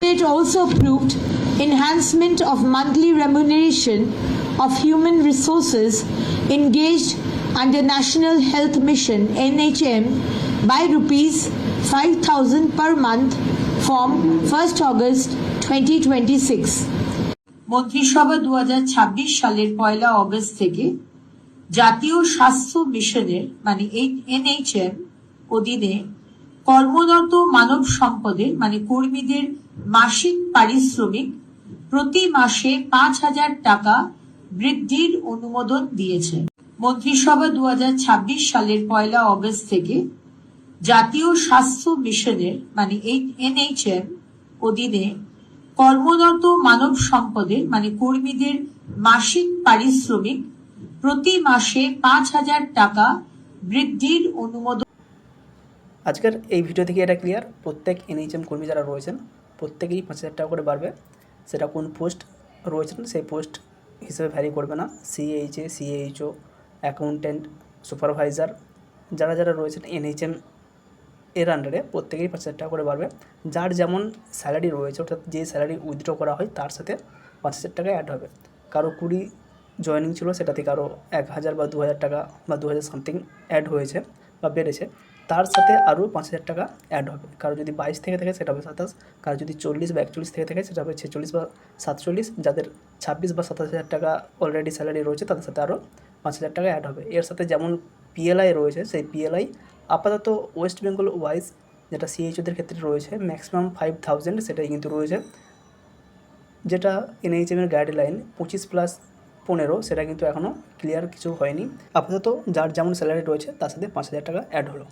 It also approved enhancement of monthly remuneration of human resources engaged under National Health Mission (NHM) by rupees 5,000 per month from 1st August 2026. মন্ত্রিসভা 2026 সালের 1 August থেকে জাতীয় স্বাস্থ্য মিশনের মানে NHM অধীনে কর্মরত মানব সম্পদের মানে কর্মীদের মাসিক পারিশ্রমিক প্রতি মাসে 5,000 টাকা বৃদ্ধির অনুমোদন দিয়েছে। মন্ত্রিসভা 2026 সালের 1 অগস্ট থেকে জাতীয় স্বাস্থ্য মিশনের মানে NHM অধীনে কর্মরত মানব সম্পদের মানে কর্মীদের মাসিক পারিশ্রমিক প্রতি মাসে 5,000 টাকা বৃদ্ধির অনুমোদন। আজকের এই ভিডিও থেকে এটা ক্লিয়ার, প্রত্যেক NHM কর্মী যারা রয়েছেন প্রত্যেকেই 5,000 টাকা করে বাড়বে। সেটা কোন পোস্ট রয়েছেন সেই পোস্ট হিসেবে ভ্যারি করবে না। CHA, CHO, অ্যাকাউন্ট্যান্ট, সুপারভাইজার যারা যারা রয়েছেন NHM এর আন্ডারে প্রত্যেকেই 5,000 টাকা করে বাড়বে। যার যেমন স্যালারি রয়েছে অর্থাৎ যে স্যালারি উইথড্র করা হয় তার সাথে 5,000 টাকা অ্যাড হবে। কারো 20 জয়েনিং ছিল সেটা থেকে আরও 1,000 বা 2,000 টাকা বা 2,000 সামথিং অ্যাড হয়েছে বা বেড়েছে, তার সাথে আরও 5,000 টাকা অ্যাড হবে। কারো যদি 22 থেকে থাকে সেটা হবে 27, কারো যদি 40 বা 41 থেকে থাকে সেটা হবে 46 বা 47, যাদের 26 বা 27,000 টাকা অলরেডি স্যালারি রয়েছে তাদের সাথে আরও 5,000 টাকা অ্যাড হবে। এর সাথে যেমন PLI রয়েছে সেই PLI আপাতত ওয়েস্ট বেঙ্গল ওয়াইজ যেটা CHOদের ক্ষেত্রে রয়েছে ম্যাক্সিমাম 5,000 সেটাই কিন্তু রয়েছে, যেটা NHM-এর গাইডলাইন 25+15 সেটা কিন্তু এখনও ক্লিয়ার কিছু হয়নি। আপাতত যার যেমন স্যালারি রয়েছে তার সাথে 5,000 টাকা অ্যাড হলো।